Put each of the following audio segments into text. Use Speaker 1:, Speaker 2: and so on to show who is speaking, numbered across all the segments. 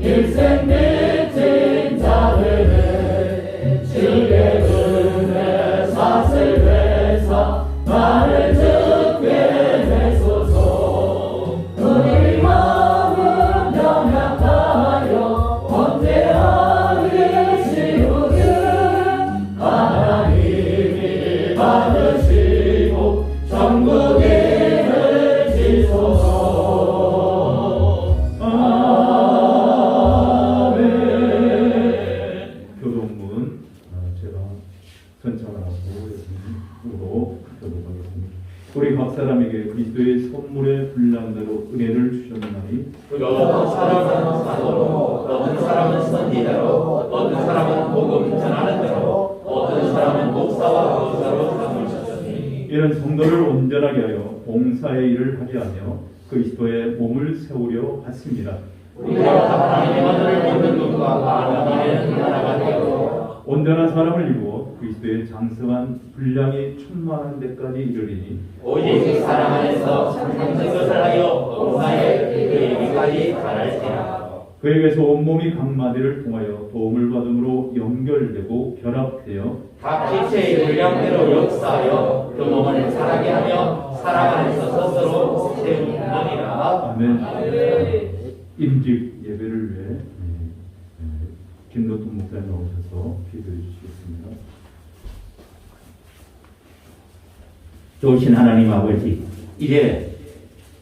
Speaker 1: 일생 미친 자들은 주의 은혜 사슬 회사 나를 죽게 해소서. 우리 마음을 연약하여 언제하기 쉬우든 하나님이 받으시고 천국임을 지소서.
Speaker 2: 우리 각 사람에게 그리스도의 선물의 분량대로 은혜를 주셨나니
Speaker 1: 어떤 사람은 사도로, 어떤 사람은 선지자로, 어떤 사람은 복음 전하는 대로, 어떤 사람은 목사와 교사로 삼으셨으니
Speaker 2: 이런 성도를 온전하게 하여 봉사의 일을 하게 하며 그리스도의 몸을 세우려 하십니다.
Speaker 1: 우리가 하나님의 말을 믿는 것과 하나님의 나라가 되고
Speaker 2: 온전한 사람을 이루어 그리스도의 장성한 분량이 충만한 데까지 이르리니
Speaker 1: 오직 사랑 안에서 참된 것을 하여 봉사에 이르기까지 바랄지라.
Speaker 2: 그에게서 온몸이 각 마디를 통하여 도움을 받음으로 연결되고 결합되어
Speaker 1: 각 지체의 분량대로 역사하여 그 몸을 자라게 하며 사랑 안에서 스스로 세우느니라.
Speaker 2: 아멘. 임직 예배를 위해 김노통 목사님 나오셔서 기도해 주시겠습니다.
Speaker 3: 좋으신 하나님 아버지, 이제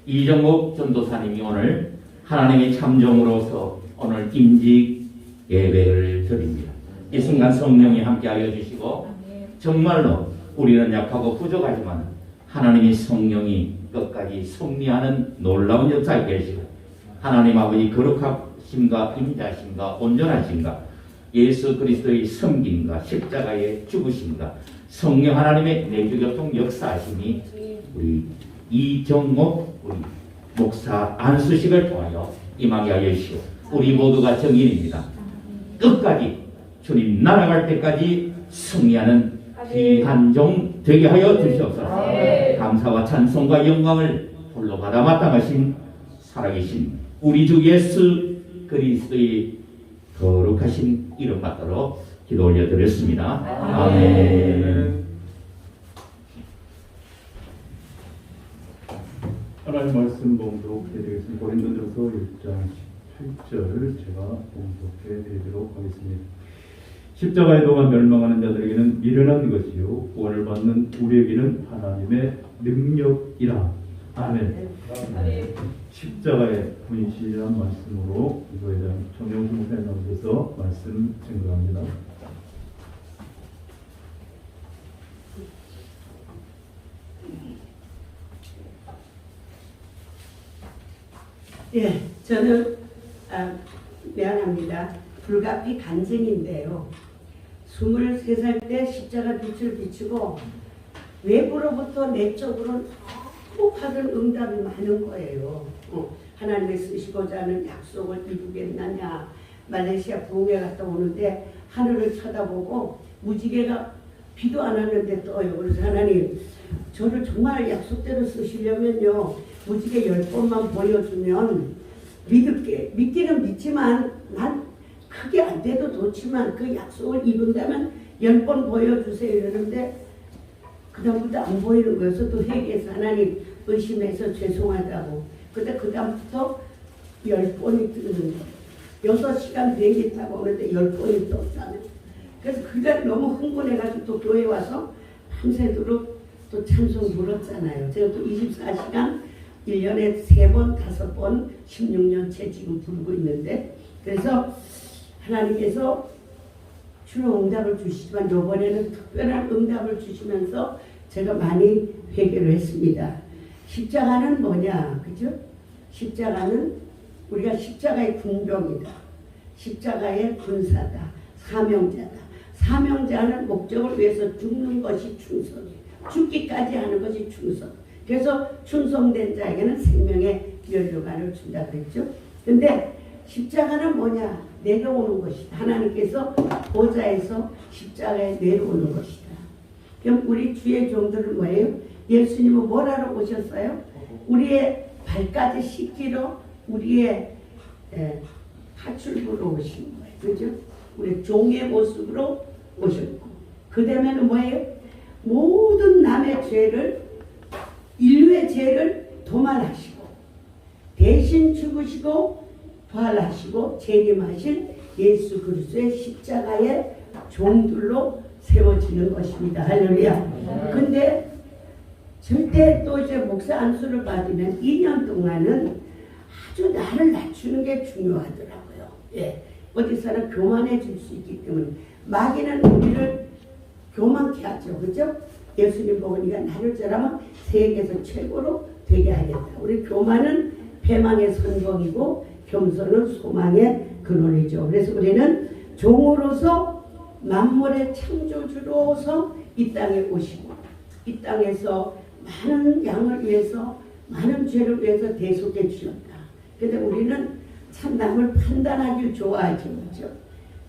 Speaker 3: 이정목 전도사님이 오늘 하나님의 참종으로서 오늘 임직 예배를 드립니다. 이 순간 성령이 함께하여 주시고 정말로 우리는 약하고 부족하지만 하나님의 성령이 끝까지 승리하는 놀라운 역사에 계시고 하나님 아버지 거룩하심과 인자심과 온전하심과 예수 그리스도의 섬김과 십자가의 죽으심과 성령 하나님의 내주교통 역사하심이 우리 이정목 우리 목사 안수식을 통하여 임하게 하여 주시고 우리 모두가 정인입니다. 끝까지 주님 날아갈 때까지 승리하는 귀한 종 되게 하여 주시옵소서. 감사와 찬송과 영광을 홀로 받아 마땅하신 살아계신 우리 주 예수 그리스도의 거룩하신 이름 받도록 기도 올려드렸습니다. 아멘.
Speaker 2: 하나님 말씀 봉독해 드리겠습니다. 고린도전서 1장 18절을 제가 봉독해 드리도록 하겠습니다. 십자가에 동안 멸망하는 자들에게는 미련한 것이요 구원을 받는 우리에게는 하나님의 능력이라. 아멘. 십자가의 분실이라는 말씀으로 이거에 대한 정영수 목사님 나오셔서 말씀 증거합니다.
Speaker 4: 예, 저는 미안합니다. 불가피 간증인데요. 23살 때 십자가 빛을 비추고 외부로부터 내적으로 너무 받은 응답이 많은 거예요. 하나님의 쓰시고자 하는 약속을 이루겠느냐. 말레이시아 부흥회 갔다 오는데 하늘을 쳐다보고 무지개가 비도 안 왔는데 떠요. 그래서 하나님 저를 정말 약속대로 쓰시려면요 무지개 10번만 보여주면 믿기는 믿지만 난 크게 안 돼도 좋지만 그 약속을 이룬다면 10번 보여주세요 이러는데 그다음부터 안 보이는 거여서 또 회개해서 하나님 의심해서 죄송하다고. 근데 그다음부터 10번이 뜨는 거예요. 6시간 비행기 타고 오는데 10번이 떴다는. 그래서 그가 너무 흥분해가지고 또 교회 와서 밤새도록 또 찬송 불렀잖아요. 제가 또 24시간 1년에 3번, 5번, 16년째 지금 부르고 있는데, 그래서 하나님께서 주로 응답을 주시지만 이번에는 특별한 응답을 주시면서 제가 많이 회개를 했습니다. 십자가는 뭐냐, 그죠? 십자가는 우리가 십자가의 군병이다. 십자가의 군사다. 사명자다. 사명자는 목적을 위해서 죽는 것이 충성이에요. 죽기까지 하는 것이 충성. 그래서 충성된 자에게는 생명의 면류관을 준다 그랬죠. 근데 십자가는 뭐냐? 내려오는 것이다. 하나님께서 보좌에서 십자가에 내려오는 것이다. 그럼 우리 주의 종들은 뭐예요? 예수님은 뭘 하러 오셨어요? 우리의 발까지 씻기러, 우리의 파출부로 오신 거예요. 그죠? 우리 종의 모습으로 오셨고, 그 다음에는 뭐예요? 모든 남의 죄를, 인류의 죄를 도말하시고 대신 죽으시고 부활하시고 재림하실 예수 그리스도의 십자가의 종들로 세워지는 것입니다. 할렐루야. 근데 절대 또 이제 목사 안수를 받으면 2년 동안은 아주 나를 낮추는 게 중요하더라고요. 예. 어디서나 교만해 줄 수 있기 때문에 마귀는 우리를 교만케 하죠. 그죠? 예수님 보고 네가 나를 잘하면 세계에서 최고로 되게 하겠다. 우리 교만은 패망의 선봉이고 겸손은 소망의 근원이죠. 그래서 우리는 종으로서 만물의 창조주로서 이 땅에 오시고 이 땅에서 많은 양을 위해서 많은 죄를 위해서 대속해 주셨다. 그런데 우리는 참 남을 판단하길 좋아하죠. 그렇죠?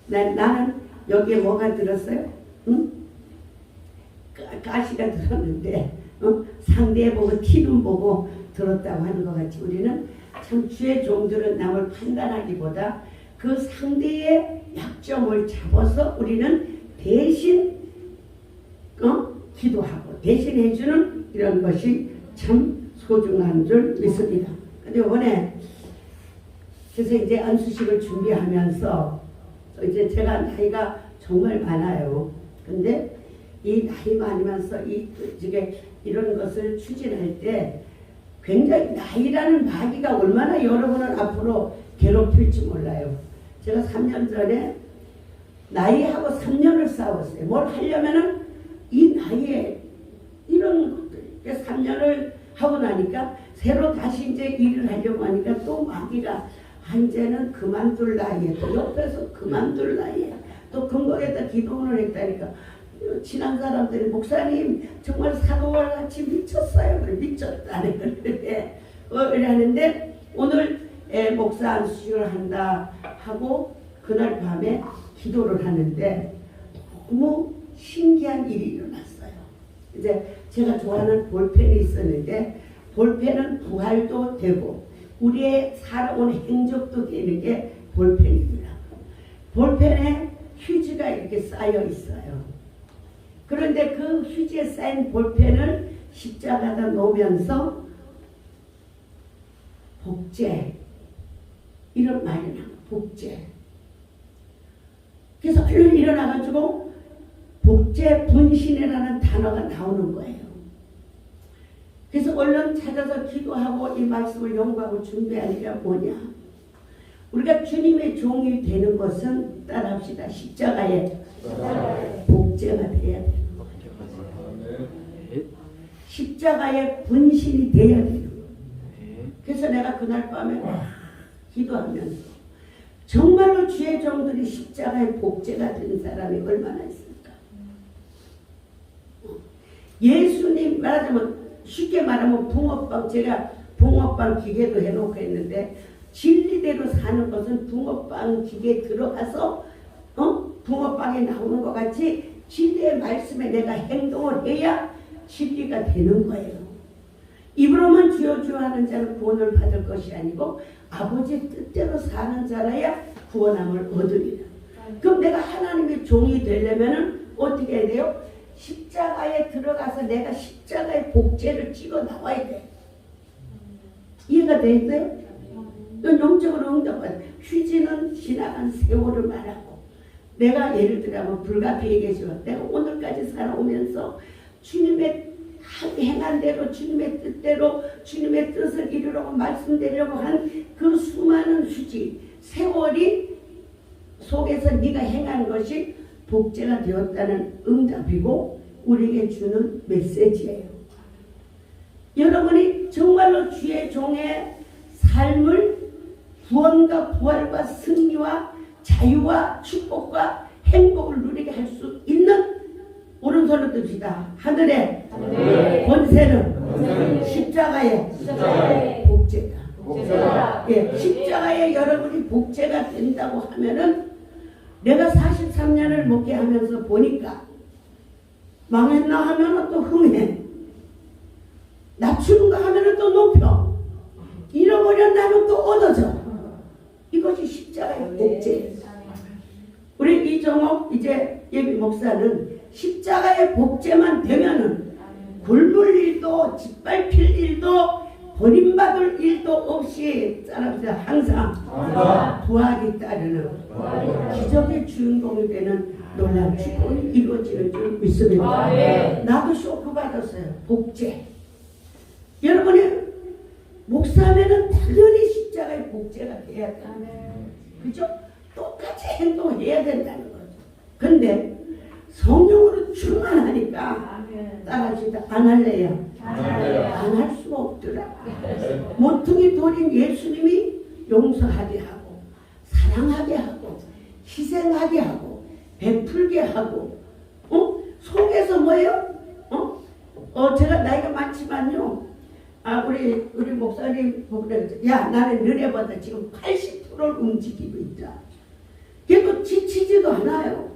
Speaker 4: 나는 여기에 뭐가 들었어요? 응? 가시가 들었는데 상대에 보고 티는 보고 들었다고 하는 것 같이 우리는 참 주의 종들은 남을 판단하기보다 그 상대의 약점을 잡아서 우리는 대신 기도하고 대신해주는 이런 것이 참 소중한 줄 믿습니다. 근데 이번에 그래서 이제 안수식을 준비하면서 이제 제가 나이가 정말 많아요. 근데 이 나이 많으면서 이런 것을 추진할 때 굉장히 나이라는 마귀가 얼마나 여러분을 앞으로 괴롭힐지 몰라요. 제가 3년 전에 나이하고 3년을 싸웠어요. 뭘 하려면은 이 나이에 이런 것들 3년을 하고 나니까 새로 다시 이제 일을 하려고 하니까 또 마귀가 이제는 그만둘 나이에 또 옆에서 그만둘 나이에 또 근거에다 기도문을 했다니까 친한 사람들이 목사님 정말 사도와 같이 미쳤어요. 그래 미쳤다는 건데 그래 하는데 오늘 목사 안수식을 한다 하고 그날 밤에 기도를 하는데 너무 신기한 일이 일어났어요. 이제 제가 좋아하는 볼펜이 있었는데 볼펜은 부활도 되고 우리의 살아온 행적도 되는 게 볼펜입니다. 볼펜에 휴지가 이렇게 쌓여 있어요. 그런데 그 휴지에 쌓인 볼펜을 십자가에다 놓으면서 복제 이런 말이 나와요. 복제. 그래서 얼른 일어나가지고 복제 분신이라는 단어가 나오는 거예요. 그래서 얼른 찾아서 기도하고 이 말씀을 연구하고 준비하니까 뭐냐. 우리가 주님의 종이 되는 것은 따라합시다. 십자가에 복제가 돼야 돼요. 십자가의 분신이 돼야 돼요. 그래서 내가 그날 밤에 기도하면서 정말로 주의 종들이 십자가의 복제가 된 사람이 얼마나 있을까. 예수님 말하자면 쉽게 말하면 붕어빵, 제가 붕어빵 기계도 해놓고 했는데 진리대로 사는 것은 붕어빵 기계에 들어가서 붕어빵이 나오는 것 같이 진리의 말씀에 내가 행동을 해야 진리가 되는 거예요. 입으로만 주여 주여 하는 자는 구원을 받을 것이 아니고 아버지 뜻대로 사는 자라야 구원함을 얻으리라. 그럼 내가 하나님의 종이 되려면 어떻게 해야 돼요? 십자가에 들어가서 내가 십자가의 복제를 찍어 나와야 돼. 이해가 되세요? 이건 영적으로 응답받아. 휴지는 지나간 세월을 말하고 내가 예를 들면 불가피에 계시고 내가 오늘까지 살아오면서 주님의 행한 대로 주님의 뜻대로 주님의 뜻을 이루려고 말씀드리려고 한 그 수많은 휴지 세월이 속에서 네가 행한 것이 복제가 되었다는 응답이고 우리에게 주는 메시지예요. 여러분이 정말로 주의 종의 삶을 구원과 부활과 승리와 자유와 축복과 행복을 누리게 할 수 있는 오른손을 듭시다. 하늘의 권세는 십자가의 복제다. 예, 십자가에 여러분이 복제가 된다고 하면은 내가 43년을 목회 하면서 보니까 망했나 하면은 또 흥해. 낮추는가 하면은 또 높여. 잃어버렸나면 또 얻어져. 이것이 십자가의 복제. 우리 이정옥 이제 예비 목사는 십자가의 복제만 되면은 굶을 일도 짓밟힐 일도 버림받을 일도 없이 사람들 항상 부활이 따르는 기적의 주인공이 되는 놀라운 축복이 이루어지는 줄 믿습니다. 나도 쇼크 받았어요. 복제. 여러분이 목사면은 당연히 십자가의 복제가 돼야 돼요. 그죠? 똑같이 행동해야 된다는 거죠. 근데 성령으로 충만하니까 따라하시다 안 할래요. 안 할 수가 없더라. 모퉁이 돌인 예수님이 용서하게 하고 사랑하게 하고 희생하게 하고 베풀게 하고 속에서 뭐예요? 제가 나이가 많지만요. 우리 목사님 보고 야 나는 너네보다 지금 80%를 움직이고 있다. 걔도 지치지도 않아요.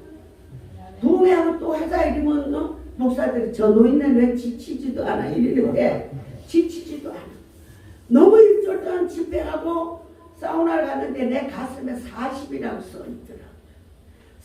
Speaker 4: 동해하고 또 하자 이러면 목사들이 저 노인네 왜 지치지도 않아 이러는데 지치지도 않아. 너무 일절 동안 집회하고 사우나를 가는데 내 가슴에 40이라고 써있더라.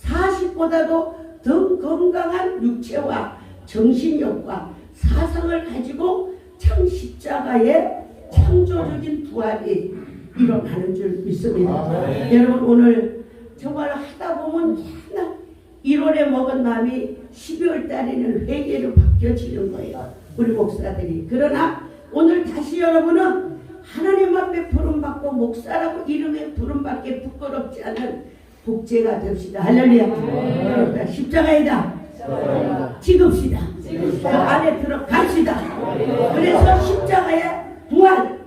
Speaker 4: 40보다도 더 건강한 육체와 정신력과 사상을 가지고 참 십자가의 창조적인 부활이 일어나는 줄 믿습니다. 여러분 오늘 정말 하다 보면 맨날 1월에 먹은 마음이 12월 달에는 회개로 바뀌어지는 거예요. 우리 목사들이. 그러나 오늘 다시 여러분은 하나님 앞에 부름받고 목사라고 이름에 부름받게 부끄럽지 않은 복제가 됩시다. 할렐루야. 십자가이다. 찍읍시다. 그 안에 들어갑시다. 그래서 십자가의 부활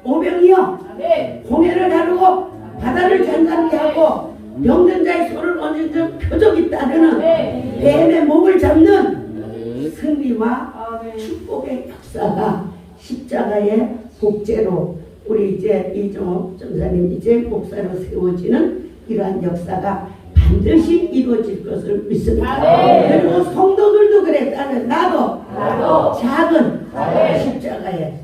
Speaker 4: 오병이요 공회를 나누고 바다를 잔잔케 하고 병든 자의 손을 얹은 적 표적이 따르는 뱀의 목을 잡는 승리와 축복의 역사가 십자가의 복제로 우리 이제 이종옥 전사님 이제 목사로 세워지는 이러한 역사가 반드시 이루어질 것을 믿습니다. 그리고 성도들도 그랬다는 나도 작은 십자가에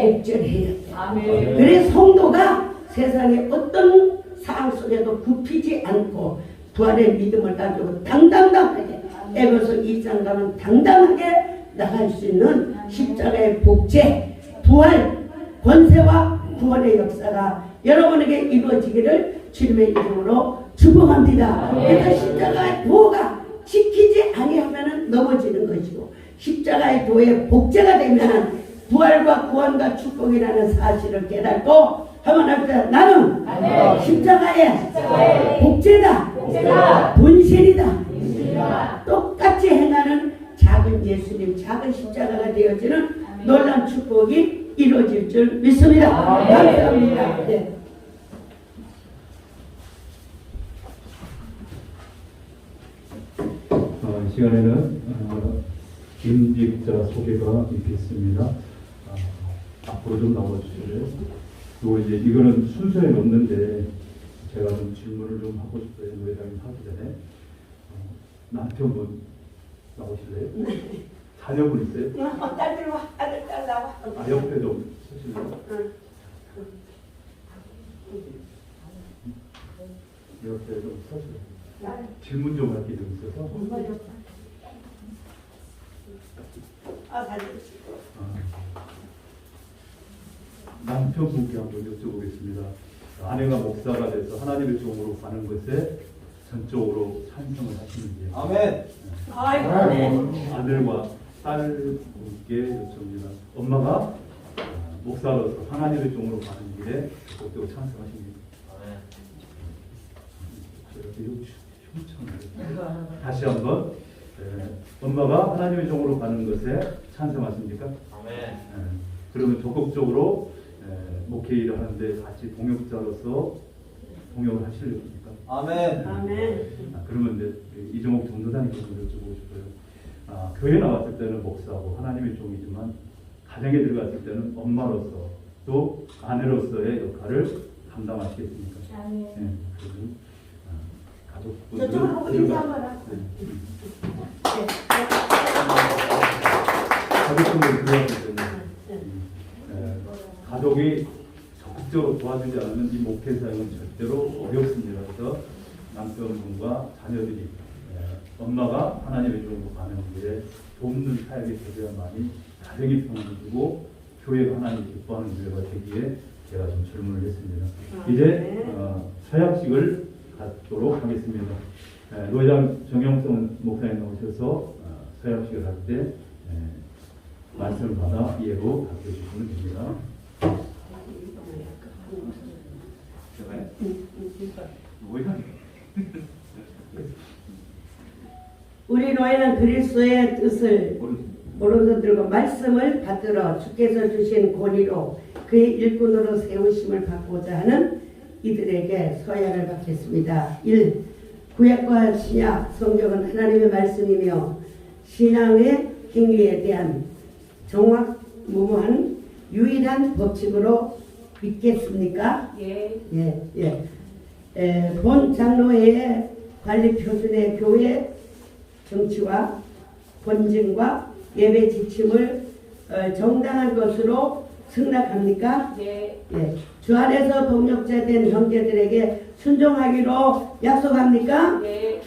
Speaker 4: 복제를 해야 돼. 그래 성도가 세상의 어떤 상황 속에도 굽히지 않고 부활의 믿음을 가지고 당당하게 에베소 2장 가면 당당하게 나갈 수 있는 십자가의 복제, 부활, 권세와 구원의 역사가 여러분에게 이루어지기를 주님의 이름으로 축복합니다. 그래서 십자가의 도가 지키지 아니하면 넘어지는 것이고 십자가의 도의 복제가 되면 부활과 구원과 축복이라는 사실을 깨닫고 한번 합시다. 나는 십자가의 복제다. 분실이다. 똑같이 행하는 작은 예수님, 작은 십자가가 되어지는 놀라운 축복이 이루어질 줄 믿습니다. 감사합니다. 네.
Speaker 2: 이 시간에는 임직자 소개가 있겠습니다. 앞으로 좀 나와주실래요? 그리고 이제 이거는 순서에 넣는데 제가 좀 질문을 좀 하고 싶어요. 노회장님 하기 전에 남편분 나오실래요? 자녀분 있어요?
Speaker 4: 딸들 와, 딸 나와.
Speaker 2: 옆에 좀 서실래요? 옆에 좀 서실래요? 질문 좀 할 게 좀 있어서. 남편분께 한번 여쭤보겠습니다. 아내가 목사가 돼서 하나님의 종으로 가는 것에 전적으로 찬성을 하시는지.
Speaker 5: 아멘.
Speaker 2: 아들과 딸분께 여쭤봅니다. 엄마가 목사로서 하나님의 종으로 가는 길에 적극적으로 찬성하십니까? 다시 한번 엄마가 하나님의 종으로 가는 것에 찬성하십니까? 그러면 적극적으로 목회 일을 하는데 같이 동역자로서 동역을 하시려고 합니까?
Speaker 5: 아멘.
Speaker 2: 그러면 이제 이종옥 전도사님께 좀 여쭤보고 싶어요. 교회 나왔을 때는 목사고 하나님의 종이지만 가정에 들어갔을 때는 엄마로서 또 아내로서의 역할을 감당하시겠습니까? 네, 가족분들
Speaker 4: 저쪽으로 보고 인사 한번 하세요.
Speaker 2: 가족분들 들어갔을 때는 가족이 적극적으로 도와주지 않으면 이 목회 사역은 절대로 어렵습니다. 그래서 남편분과 자녀들이 엄마가 하나님의 이름으로 가는 길에 돕는 사역이 되어야만이 가정이 평안해지고 교회가 하나님 기뻐하는 교회가 되기에 제가 좀 질문을 했습니다. 이제 서약식을 갖도록 하겠습니다. 노회장 정영성 목사님 나오셔서 서약식을 할 때 말씀을 받아 이해로 답해 주시면 됩니다.
Speaker 4: 우리 노예는 그리스도의 뜻을 오른손 말씀을 받들어 주께서 주신 권위로 그의 일꾼으로 세우심을 받고자 하는 이들에게 서약을 받겠습니다. 1. 구약과 신약 성경은 하나님의 말씀이며 신앙의 행위에 대한 정확무모한 유일한 법칙으로 믿겠습니까? 예. 본 장로회의 관리 표준의 교회 정치와 본증과 예배 지침을 정당한 것으로 승낙합니까?
Speaker 5: 예.
Speaker 4: 주 안에서 동력자 된 형제들에게 순종하기로 약속합니까?
Speaker 5: 예.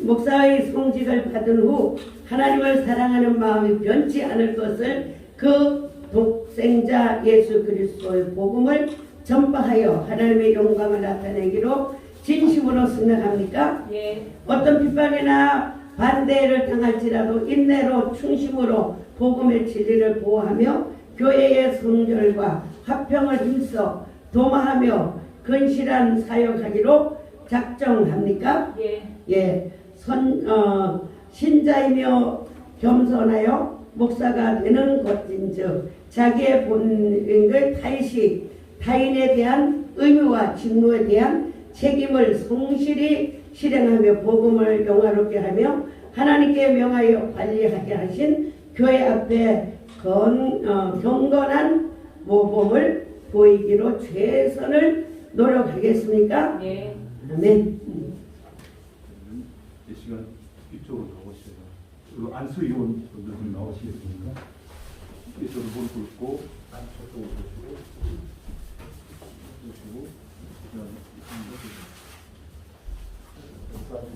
Speaker 4: 목사의 성직을 받은 후 하나님을 사랑하는 마음이 변치 않을 것을 그 독생자 예수 그리스도의 복음을 전파하여 하나님의 영광을 나타내기로 진심으로 승낙합니까?
Speaker 5: 예.
Speaker 4: 어떤 핍박이나 반대를 당할지라도 인내로 충심으로 복음의 진리를 보호하며 교회의 성결과 화평을 힘써 도모하며 근실한 사역하기로 작정합니까?
Speaker 5: 예.
Speaker 4: 신자이며 겸손하여 목사가 되는 것인즉 자기의 본능을 타이시 타인에 대한 의무와 직무에 대한 책임을 성실히 실행하며 복음을 영화롭게 하며 하나님께 명하여 관리하게 하신 교회 앞에 경건한 모범을 보이기로 최선을 노력하겠습니까?
Speaker 5: 예.
Speaker 4: 아멘.
Speaker 2: 이 시간 이쪽으로 가보시죠. 그 안수 의원 분들 좀 나오시겠습니까? 이쪽으로 무릎 꿇고 저쪽으로 보시고 목사님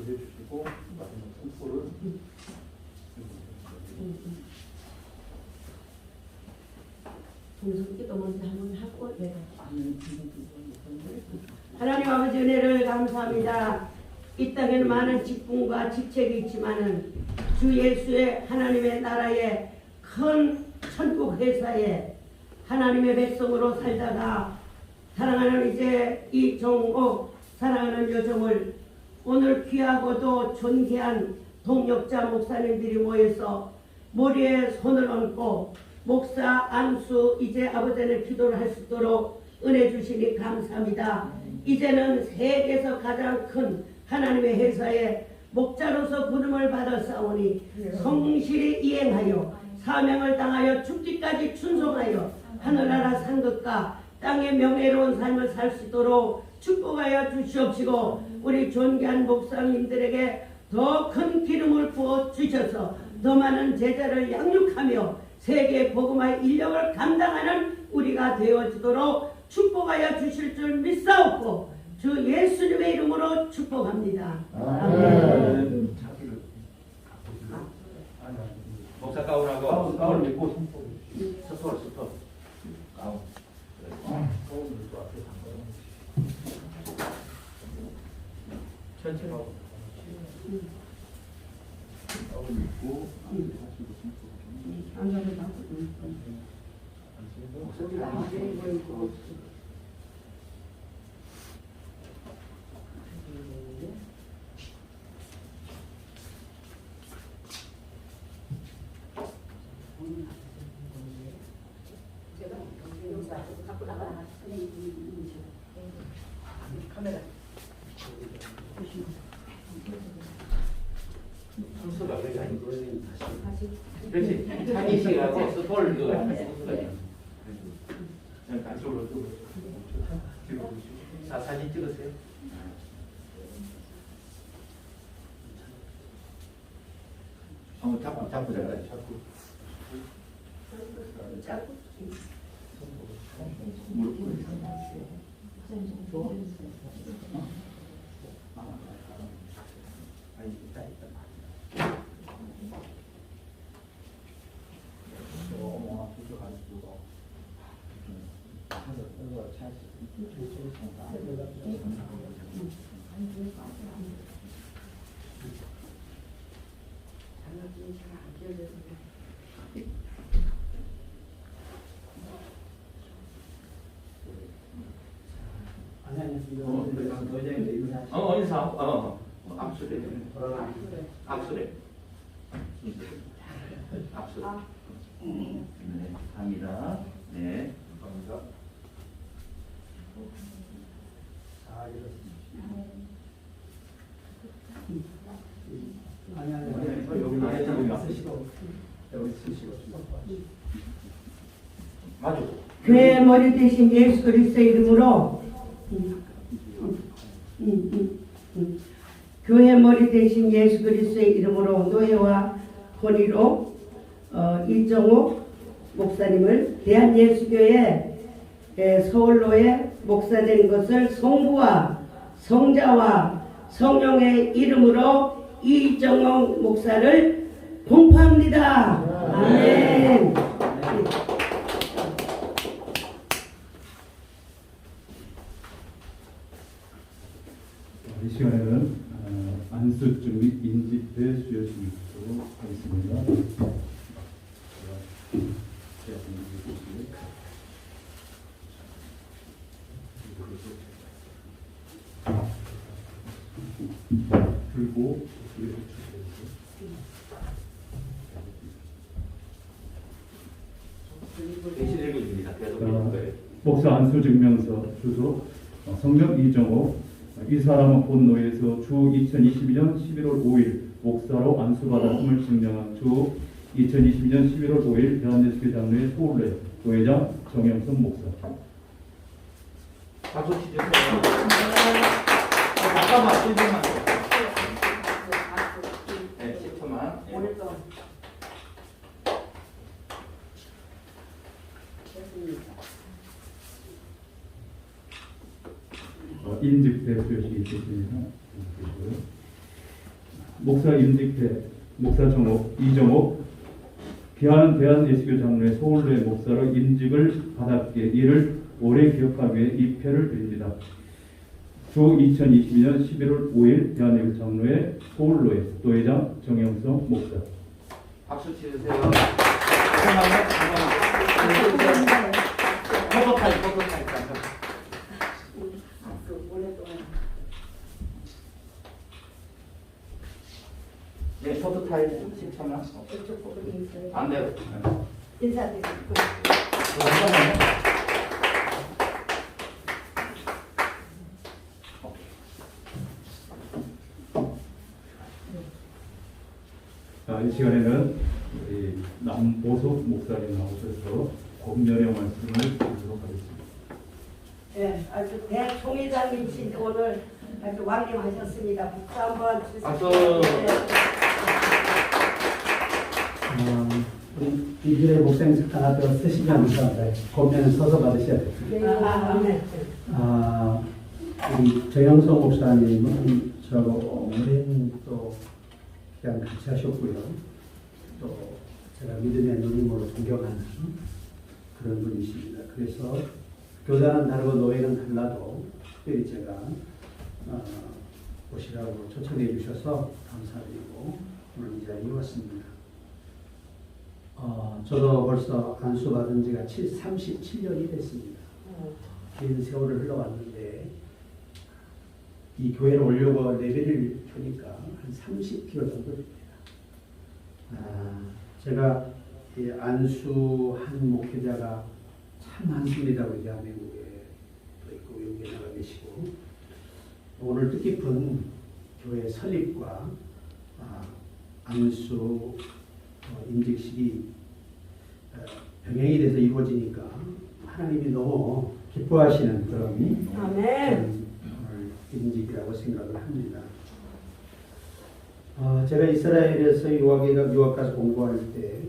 Speaker 2: 해주시고 마지막 손수를
Speaker 4: 기도 먼저 한번 하고 하나님 아버지 은혜를 감사합니다. 이 땅에는 많은 직분과 직책이 있지만은 주 예수의 하나님의 나라의 큰 천국 회사에 하나님의 백성으로 살다가 사랑하는 이제 이정옥 사랑하는 여정을 오늘 귀하고도 존귀한 동역자 목사님들이 모여서 머리에 손을 얹고 목사 안수 이제 아버지는 기도를 할 수 있도록 은혜 주시니 감사합니다. 이제는 세계에서 가장 큰 하나님의 회사에 목자로서 부름을 받았사오니 성실히 이행하여 사명을 당하여 죽기까지 충성하여 하늘나라 상급과 땅의 명예로운 삶을 살 수 있도록 축복하여 주시옵시고 우리 존귀한 목사님들에게 더 큰 기름을 부어 주셔서 더 많은 제자를 양육하며 세계 복음화의 인력을 감당하는 우리가 되어지도록 축복하여 주실 줄 믿사옵고 주 예수님의 이름으로 축복합니다. 아멘.
Speaker 3: 목사 가운하고
Speaker 2: 가운을 입고 손톱
Speaker 3: 스톱 가운.
Speaker 2: 가운을 또 앞에 담가요.
Speaker 3: 천천히 가운.
Speaker 2: 가운을 입고 하시고 손톱
Speaker 5: 카메라.
Speaker 3: 순서가 그렇게 아니고 그렇지. 자기 씨하고 스톨 그
Speaker 2: 안쪽으로 뒤로 보시고
Speaker 3: 사진 찍으세요.
Speaker 2: 한번
Speaker 3: 잡고 잡고.
Speaker 4: 자꾸
Speaker 3: 인사. 악수래. 악수래. 악수. 네, 갑니다. 네. 감사합니다. 맞아.
Speaker 4: 교회의 머리 대신 예수 그리스도의 이름으로 교회 머리 대신 예수 그리스도의 이름으로 노예와 권위로 이정옥 목사님을 대한예수교회 서울로의 목사된 것을 성부와 성자와 성령의 이름으로 이정옥 목사를 공포합니다. 아멘.
Speaker 2: 이 시간에는 안수증 및 인집대 수여식으로 하겠습니다. 들고
Speaker 3: 대신 읽어줍니다. 계속 읽는 거예요.
Speaker 2: 목사 안수증명서 주소 성명 이정호. 이 사람은 본노예에서 주 2022년 11월 5일 목사로 안수받았음을 증명한 주 2022년 11월 5일 대한예수교회 장로회 서울로회 교회장 정영선 목사.
Speaker 3: 박수 치주세요. 잠깐만, 1분만. 네, 10초만.
Speaker 2: 인직대 수여식이 있겠습니다. 목사 인직대, 목사 정옥, 이정옥, 귀하는 대한예수교 장로회 서울로회 목사로 인직을 받았기에 이를 오래 기억하기 위해 입회를 드립니다. 주 2022년 11월 5일 대한예수교 장로회 서울로회 도회장 정영성 목사.
Speaker 3: 박수 치주세요. 잠깐만요. 포토타임. 네, 포토타임 10초만. 안 돼요.
Speaker 4: 인사드리고.
Speaker 2: 이 시간에는 우리 남보석 목사님 나오셔서 권면의 말씀을 드리도록 하겠습니다.
Speaker 4: 네, 아주 대총회장님이신 오늘 아주 왕림하셨습니다. 박수 한번 주세요.
Speaker 3: 박수.
Speaker 5: 우리 이주의 목사님 하나 더 쓰시면서 권면을 써서 받으셔야 됩니다. 우리 정영성 목사님은 저하고 오랜 또 그냥 같이 하셨고요. 또 제가 믿음의 누님으로 존경하는 그런 분이십니다. 그래서 교단은 다르고 노예는 달라도 특별히 제가 오시라고 초청해 주셔서 감사드리고 오늘 이 자리에 왔습니다. 저도 벌써 안수받은 지가 37년이 됐습니다. 긴 세월을 흘러왔는데 이 교회를 오려고 레벨을 펴니까 한 30km 정도 됩니다. 제가 이 안수한 목회자가 참 많습니다. 우리 대한민국에 또 있고 외국에 나가 계시고 오늘 뜻깊은 교회 설립과 안수 임직식이 병행이 돼서 이루어지니까 하나님이 너무 기뻐하시는 그런
Speaker 4: 아멘.
Speaker 5: 임직이라고 생각을 합니다. 제가 이스라엘에서 유학 가서 공부할 때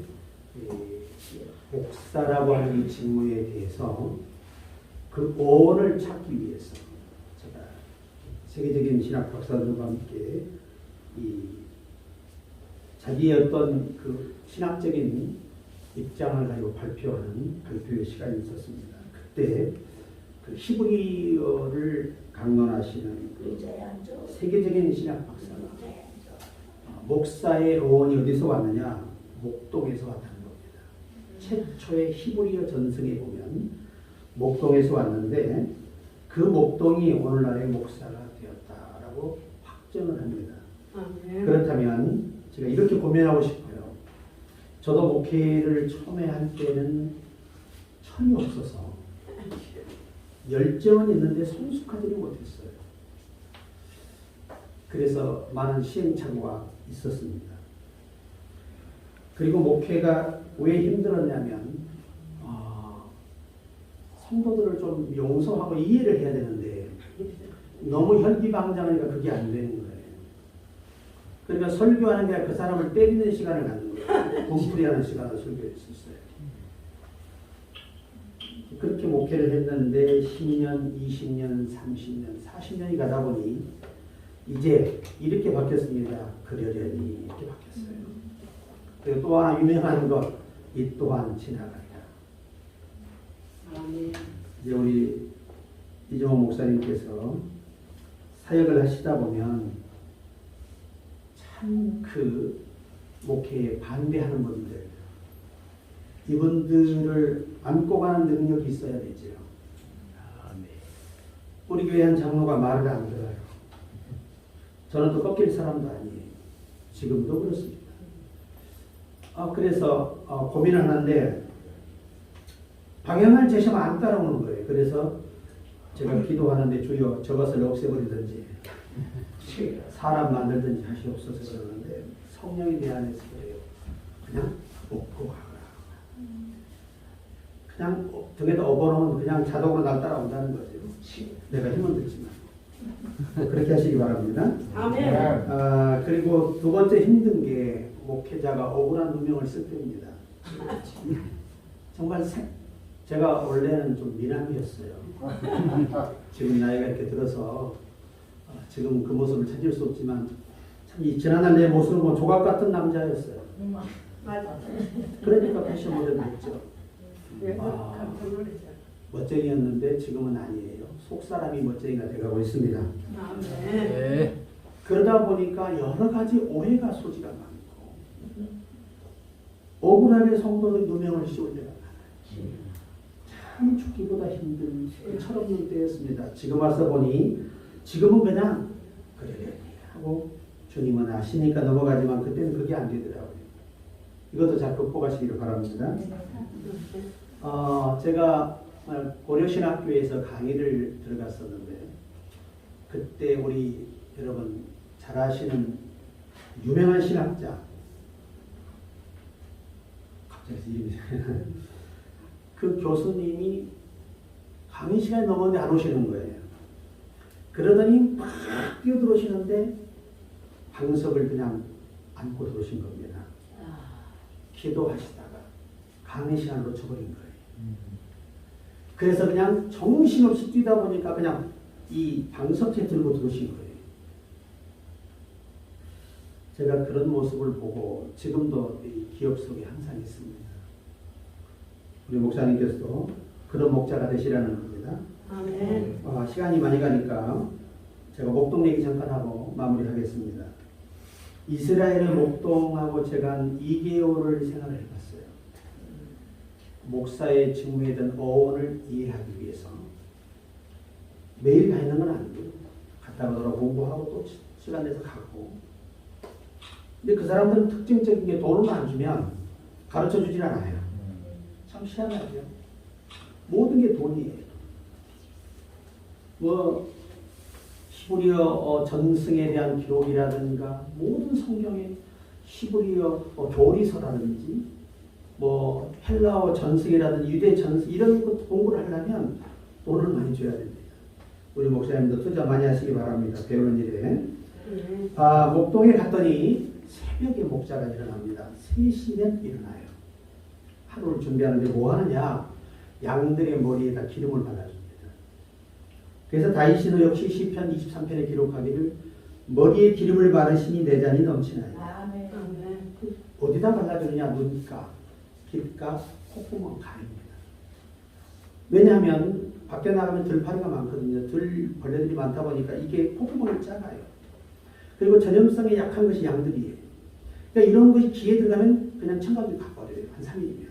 Speaker 5: 목사라고 하는 이 직무에 대해서 그 어원을 찾기 위해서 제가 세계적인 신학 박사들과 함께 이 자기의 어떤 그 신학적인 입장을 가지고 발표하는 발표의 시간이 있었습니다. 그때 그 히브리어를 강론하시는 그 세계적인 신학 박사가 목사의 어원이 어디서 왔느냐? 목동에서 왔다는 겁니다. 최초의 히브리어 전승에 보면 목동에서 왔는데 그 목동이 오늘날의 목사가 되었다라고 확정을 합니다. 그렇다면 제가 이렇게 고민하고 싶어요. 저도 목회를 처음에 할 때는 철이 없어서 열정은 있는데 성숙하지는 못했어요. 그래서 많은 시행착오가 있었습니다. 그리고 목회가 왜 힘들었냐면 성도들을 좀 용서하고 이해를 해야 되는데 너무 혈기방장하니까 그게 안 되는 거예요. 그러니까 설교하는 게 아니라 그 사람을 때리는 시간을 갖는 거예요. 분풀이하는 시간을 설교했었어요. 그렇게 목회를 했는데 10년, 20년, 30년, 40년이 가다 보니 이제 이렇게 바뀌었습니다. 그러려니 이렇게 바뀌었어요. 그리고 또 하나 유명한 것, 이 또한 지나가리라. 이제 우리 이정호 목사님께서 사역을 하시다 보면 참 그 목회에 반대하는 분들, 이분들을 안고 가는 능력이 있어야 되죠. 우리 교회 한 장로가 말을 안 들어요. 저는 또 꺾일 사람도 아니에요. 지금도 그렇습니다. 그래서 고민을 하는데 방향을 제시하면 안 따라오는 거예요. 그래서 제가 기도하는데 주여 저것을 없애버리든지 사람 만들든지 하시옵소서 그러는데 성령이 내 안에서 그래요. 그냥 업고 가거라. 그냥 등에다 업어놓으면 그냥 자동으로 날 따라온다는 거죠. 내가 힘은 들지만. 그렇게 하시기 바랍니다.
Speaker 4: 아멘.
Speaker 5: 그리고 두 번째 힘든 게 목회자가 억울한 누명을 쓸 때입니다. 정말 제가 원래는 좀 미남이었어요. 지금 나이가 이렇게 들어서 지금 그 모습을 찾을 수 없지만 참 이 지난날 내 모습은 뭐 조각 같은 남자였어요.
Speaker 4: 맞아.
Speaker 5: 그러니까 패션 모델 됐죠. 멋쟁이였는데 지금은 아니에요. 속사람이 멋쟁이가 되어가고 있습니다.
Speaker 4: 네.
Speaker 5: 그러다 보니까 여러 가지 오해가 소지가 많고 억울하게 성도들 누명을 씌울 때가 많아요. 참 죽기보다 힘든 철없는 때였습니다. 지금 와서 보니 지금은 그냥 그래 하고 주님은 아시니까 넘어가지만 그때는 그게 안 되더라고요. 이것도 잘 극복하시기를 바랍니다. 제가 고려신학교에서 강의를 들어갔었는데 그때 우리 여러분 잘 아시는 유명한 신학자 갑자기 이름이 그 교수님이 강의 시간이 넘었는데 안 오시는 거예요. 그러더니 막 뛰어들어오시는데 방석을 그냥 안고 들어오신 겁니다. 기도하시다가 강의 시간을 놓쳐버린 거예요. 그래서 그냥 정신없이 뛰다 보니까 그냥 이 방석에 들고 들어오신 거예요. 제가 그런 모습을 보고 지금도 이 기억 속에 항상 있습니다. 우리 목사님께서도 그런 목자가 되시라는 겁니다.
Speaker 4: 아멘.
Speaker 5: 시간이 많이 가니까 제가 목동 얘기 잠깐 하고 마무리하겠습니다. 이스라엘의 목동하고 제가 한 2개월을 생활을 해봤어요. 목사의 직무에 대한 어원을 이해하기 위해서 매일 가 있는 건 아니고요. 갔다가 돌아 공부하고 또 시간 내서 가고. 근데 그 사람들은 특징적인 게 돈을 안 주면 가르쳐 주질 않아요. 참 희한하죠. 모든 게 돈이에요. 히브리어 전승에 대한 기록이라든가 모든 성경의 히브리어 교리서라든지 헬라어 전승이라든지 유대 전승 이런 것 공부를 하려면 돈을 많이 줘야 됩니다. 우리 목사님도 투자 많이 하시기 바랍니다. 배우는 일에. 목동에 갔더니 새벽에 목자가 일어납니다. 3시면 일어나요. 하루를 준비하는데 뭐 하느냐? 양들의 머리에다 기름을 발라줍니다. 그래서 다윗은 역시 시편 23편에 기록하기를 머리에 기름을 바르시니 내 잔이 넘치나요. 어디다 발라주느냐? 눈가, 귓가, 콧구멍 가립니다. 왜냐하면 밖에 나가면 들파리가 많거든요. 들벌레들이 많다 보니까 이게 콧구멍이 작아요. 그리고 전염성에 약한 것이 양들이에요. 그러니까 이런 것이 귀에 들어가면 그냥 청각이 가버려요. 한 3일이면.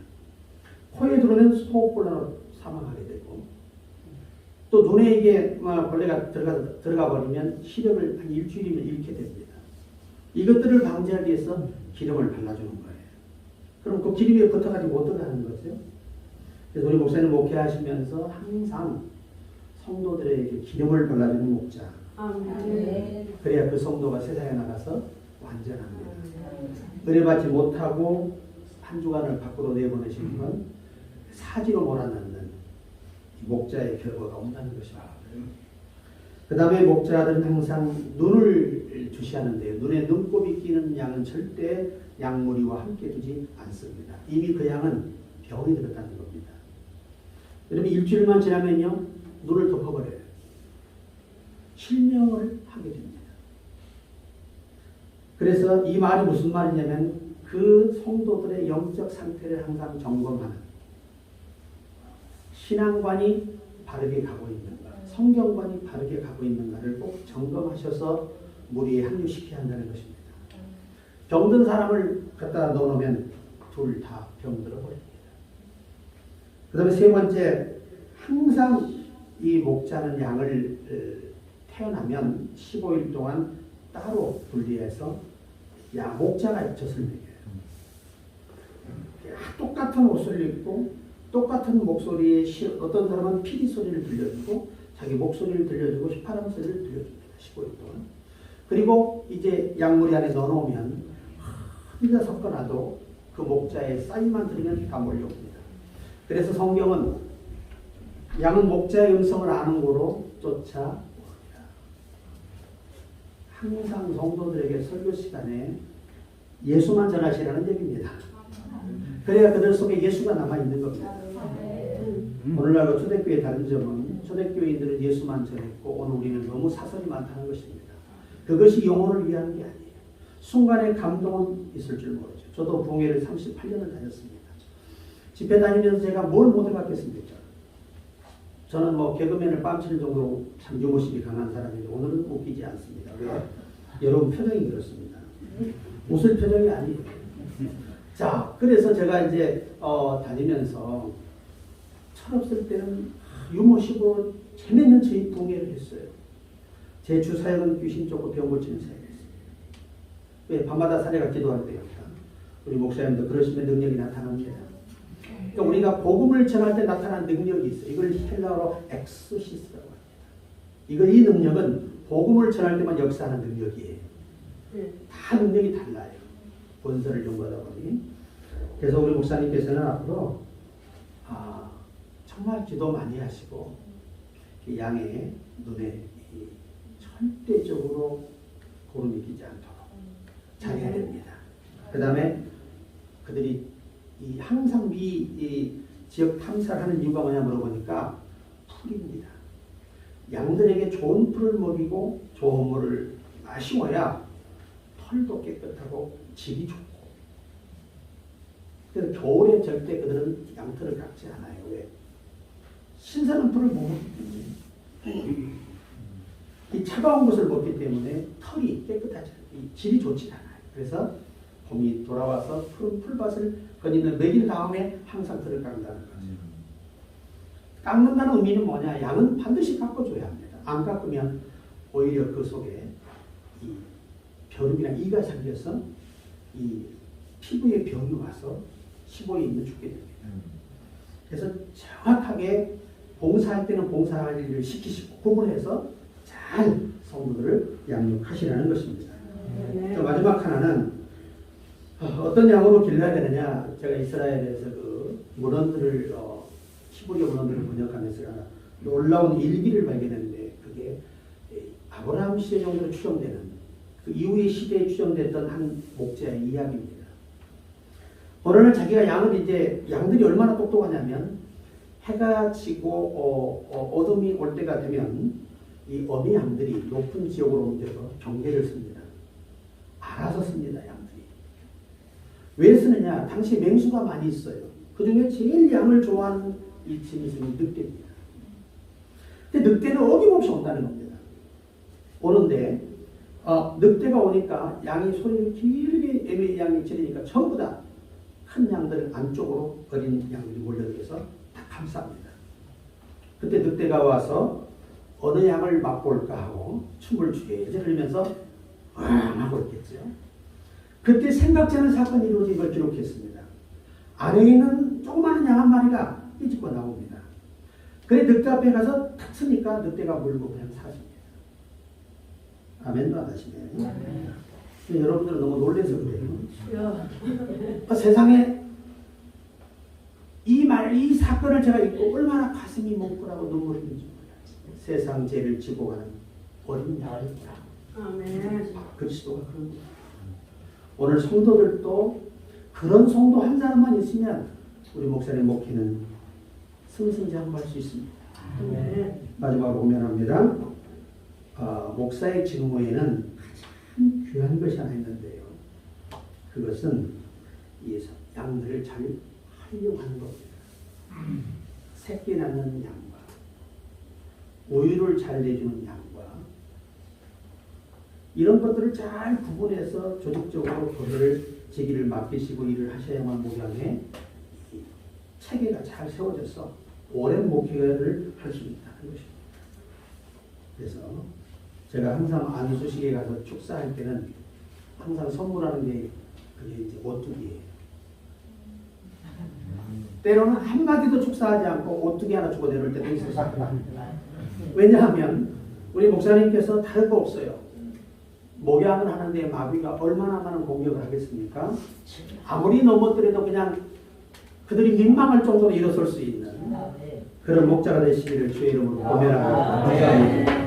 Speaker 5: 코에 들어오면 소옥불나로 사망하게 되고, 또 눈에 이게 벌레가 들어가 버리면 시력을 한 일주일이면 잃게 됩니다. 이것들을 방지하기 위해서 기름을 발라주는 거예요. 그럼 그 기름이 붙어가지고 못 들어가는 거죠. 그래서 우리 목사님 목회하시면서 항상 성도들에게 기름을 발라주는 목자. 그래야 그 성도가 세상에 나가서 완전합니다. 은혜받지 못하고 한 주간을 밖으로 내보내시는 건 사지로 몰아넣는 목자의 결과가 온다는 것입니다. 그 다음에 목자들은 항상 눈을 주시하는데요. 눈에 눈곱이 끼는 양은 절대 양무리와 함께 두지 않습니다. 이미 그 양은 병이 들었다는 겁니다. 여러분 일주일만 지나면요 눈을 덮어버려요. 실명을 하게 됩니다. 그래서 이 말이 무슨 말이냐면 그 성도들의 영적 상태를 항상 점검하는, 신앙관이 바르게 가고 있는가, 성경관이 바르게 가고 있는가를 꼭 점검하셔서 무리에 합류시켜야 한다는 것입니다. 병든 사람을 갖다 넣어놓으면 둘 다 병들어 버립니다. 그 다음에 세 번째, 항상 이 목자는 양을 태어나면 15일 동안 따로 분리해서 목자가 젖을 먹여요. 똑같은 옷을 입고 똑같은 목소리에 어떤 사람은 피리 소리를 들려주고 자기 목소리를 들려주고 휘파람 소리를 들려줍니다. 15일 동안. 그리고 이제 약물이 안에 넣어놓으면 혼자 섞어놔도 그 목자의 사인만 들으면 다 몰려옵니다. 그래서 성경은 양은 목자의 음성을 아는 거로 쫓아 항상 성도들에게 설교 시간에 예수만 전하시라는 얘기입니다. 그래야 그들 속에 예수가 남아있는 겁니다. 오늘날 초대교회 다른 점은 초대교회인들은 예수만 전했고 오늘 우리는 너무 사설이 많다는 것입니다. 그것이 영혼을 위한 게 아니에요. 순간의 감동은 있을 줄 모르죠. 저도 부흥회를 38년을 다녔습니다. 집회 다니면서 제가 뭘 못 해봤겠습니까? 저는 뭐 개그맨을 뺨칠 정도로 참 유머심이 강한 사람인데 오늘은 웃기지 않습니다. 왜? 여러분 표정이 그렇습니다. 웃을 표정이 아니에요. 자, 그래서 제가 이제 다니면서 철없을 때는 유머식으로 재밌는 저희 부흥회를 했어요. 제 주사역은 귀신 쫓고 병 고치는 사역이었습니다. 왜? 밤마다 사내가 기도할 때였다. 우리 목사님도 그러시면 능력이 나타납니다. 그러니까 우리가 복음을 전할 때 나타난 능력이 있어요. 이걸 헬라어로 엑소시스라고 합니다. 이 능력은 복음을 전할 때만 역사하는 능력이에요. 다 능력이 달라요. 본설을 연구하다 보니. 그래서 우리 목사님께서는 앞으로 정말 기도 많이 하시고 양의 눈에 절대적으로 고름이 끼지 않도록 잘해야 됩니다. 그 다음에 그들이 항상 이 지역 탐사를 하는 이유가 뭐냐 물어보니까 풀입니다. 양들에게 좋은 풀을 먹이고 좋은 물을 마시고야 털도 깨끗하고 질이 좋고. 그래서 겨울에 절대 그들은 양털을 깎지 않아요. 왜? 신선한 풀을 못 먹기 때문에. 이 차가운 것을 먹기 때문에 털이 깨끗하지 않아요. 질이 좋지 않아요. 그래서 봄이 돌아와서 푸른 풀밭을 거니는 먹인 다음에 항상 털을 깎는다는 거죠. 깎는다는 의미는 뭐냐? 양은 반드시 깎아줘야 합니다. 안 깎으면 오히려 그 속에 이 벼룩이나 이가 생겨서 이 피부에 병이 와서 15일이면 죽게 됩니다. 그래서 정확하게 봉사할 때는 봉사할 일을 시키시고 구분해서 잘 성도들을 양육하시라는 것입니다. 마지막 하나는 어떤 양으로 길러야 되느냐. 제가 이스라엘에서 그 문헌들을 히브리 문헌들을 번역하면서 놀라운 일기를 발견했는데 그게 아브라함 시대 정도로 추정되는 그 이후의 시대에 추정됐던 한 목자의 이야기입니다. 어느 날 자기가 양들이 얼마나 똑똑하냐면 해가 지고 어둠이 올 때가 되면 이 어미 양들이 높은 지역으로 옮겨서 경계를 씁니다. 알아서 씁니다, 양들이. 왜 쓰느냐? 당시 맹수가 많이 있어요. 그 중에 제일 양을 좋아하는 이 짐승이 늑대입니다. 근데 늑대는 어김없이 온다는 겁니다. 오는데 늑대가 오니까 양이 소리를 길게 애미 양이 지르니까 전부 다 큰 양들 안쪽으로 어린 양들이 몰려들어서 다 감쌉니다. 그때 늑대가 와서 어느 양을 맛볼까 하고 춤을 추게 흐르면서 하고 있겠죠. 그때 생각지 않은 사건이 이루어진 걸 기록했습니다. 아래에 있는 조그마한 양 한 마리가 삐집고 나옵니다. 그래 늑대 앞에 가서 탁 쓰니까 늑대가 물고 그냥 사십니다. 아멘도 안 하시네. 여러분들은 너무 놀라서 그래요. 세상에 이 사건을 제가 읽고 얼마나 가슴이 뭉클하고 눈물이 흘리지 몰라요. 세상 죄를 지고 가는 어린 양이다.
Speaker 4: 아멘.
Speaker 5: 그리스도가 그런 거예요. 오늘 성도들도 그런 성도 한 사람만 있으면 우리 목사님 목회는 승승장구할 수 있습니다.
Speaker 4: 아멘.
Speaker 5: 마지막으로 고면합니다. 목사의 직무에는 가장 귀한 것이 하나 있는데요. 그것은 이 양들을 잘 활용하는 겁니다. 새끼 낳는 양과 우유를 잘 내주는 양과 이런 것들을 잘 구분해서 조직적으로 교회를 제기를 맡기시고 일을 하셔야만 목양에 체계가 잘 세워져서 오랜 목회를 할 수 있다는 것입니다. 그래서 제가 항상 안수식에 가서 축사할 때는 항상 선물하는 게 그게 이제 오뚜기예요. 때로는 한마디도 축사하지 않고 오뚜기 하나 주고 내놓을 때도 있었어요. 왜냐하면 우리 목사님께서 다를 거 없어요. 목양을 하는데 마귀가 얼마나 많은 공격을 하겠습니까? 아무리 넘어뜨려도 그냥 그들이 민망할 정도로 일어설 수 있는 그런 목자가 되시기를 주의 이름으로 고면합니다.